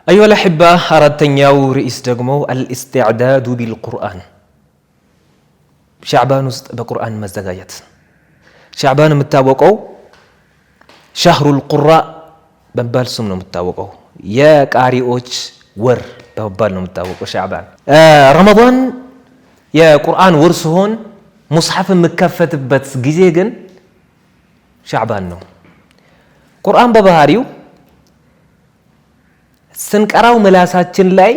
أيها الأحبة أردتنياو رئيس دقمو الاستعداد بالقرآن شعبان بقرآن مزدقايت شعبان متاوقو شهر القراء بمبال سمنو متاوقو يا قارئوች ور بمبال ነው متاوقو شعبان رمضان يا قرآن ور ሲሆን مصحف مكفتበት ጊዜ ግን شعبان ነው ቁርአን በባህሪው ስንቀራው ምላሳችን ላይ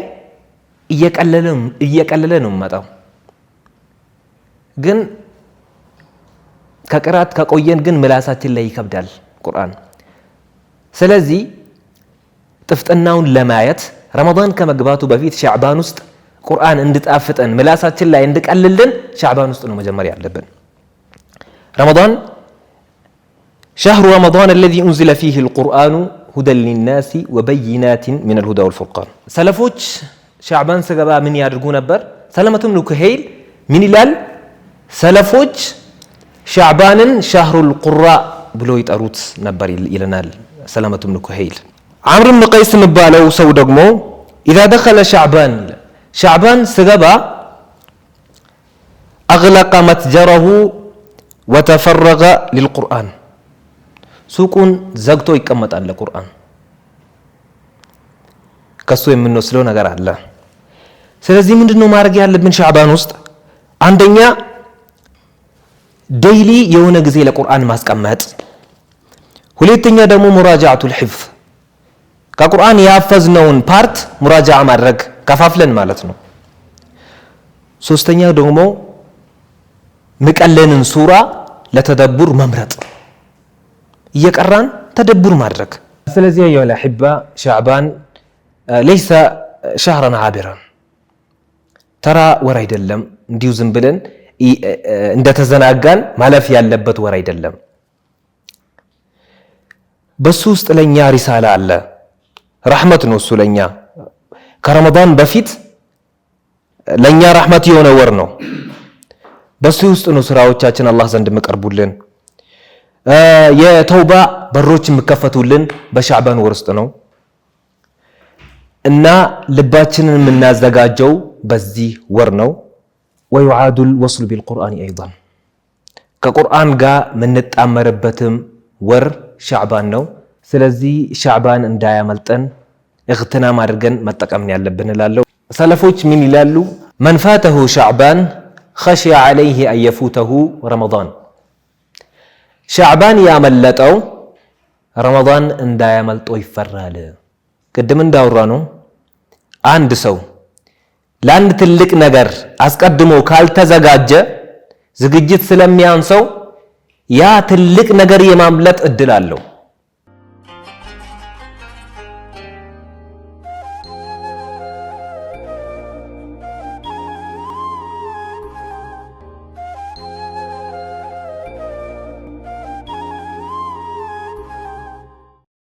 እየቀለለ ነው መጣው ግን ከቅራት ከቆየን ግን ምላሳችን ላይ ይከብዳል ቁርአን ስለዚህ ጥፍጥናውን ለማየት ረመዳን ከመግባቱ በፊት ሻዕባን ውስጥ ቁርአን እንድጣፍጠን ምላሳችን ላይ እንድቀልልን ሻዕባን ውስጥ ነው መጀመሪያ ያለብን رمضان شهر رمضان الذي أنزل فيه القرآن هدى للناس وبينات من الهدى والفرقان سلفوች ሻዕባን ሰገባ ምን ያድርጉ ነበር ሰለመቱ ኢብኑ ኩሄይል ምን ይላል ሰለፎች ሻዕባንን ሻህሩል ቁራ ብሎ ይጠሩት ነበር ይለናል ሰለመቱ ኢብኑ ኩሄይል አምር ኢብኑ ቀይስ የሚባለው ሰው ደግሞ اذا دخل شعبان ሰገባ اغلق متجره وتفرغ للقرآن ሱቁን ዘግቶ ይቀመጣል ለቁርአን ከሱ የምንወስደው ነገር አለ ስለዚህ ምንድነው ማድረግ ያለብን ሻዕባን ውስጥ አንደኛ ዴይሊ የሆነ ጊዜ ለቁርአን ማስቀመጥ ሁለተኛ ደግሞ ሙራጃዓቱል ሒፍዝ ከቁርአን ያፈዝነውን ፓርት ሙራጃዓ ማድረግ ከፋፍለን ማለት ነው ሶስተኛ ደግሞ መቀለንን ሱራ ለተደቡር መምረጥ يقران تدبر مدرك ስለዚህ يا الأحبة شعبان ليس شهرا عابرا ترى ور አይደለም እንዲሁ ዝም ብለን እንደተዘናጋን ማለፍ ያለበት ወር አይደለም በሱ ውስጥ ለኛ ሪሳላ አለ ረህመት ነው እሱ ለኛ ከረመዳን በፊት ለኛ ረህመት የሆነ ወር ነው በሱ ውስጥ ነው ስራዎቻችን አላህ ዘንድ መቀርቡልን የተውባ በሮች የሚከፈቱልን በሻዕባን ወር ውስጥ ነው እና ልባችንን የምናዘጋጀው በዚህ ወር ነው ويعاد الوصل بالقرآن ايضا ከቁርአን ጋር ምንጣመርበትም ወር ሻዕባን ነው ስለዚህ ሻዕባን እንዳያመልጠን እግትናም አድርገን መጠቀም ያለብን እላለሁ ሰለፎች ምን ይላሉ من فاته شعبان خشي عليه ان يفوته رمضان ሻዕባን ያመለጠው ረመዳን እንዳያመልጠው ይፈራል ቅድም እንዳወራ ነው አንድ ሰው ለአንድ ትልቅ ነገር አስቀድሞ ካልተዘጋጀ ዝግጅት ስለሚያንሰው ያ ትልቅ ነገር የማምለጥ እድል አለው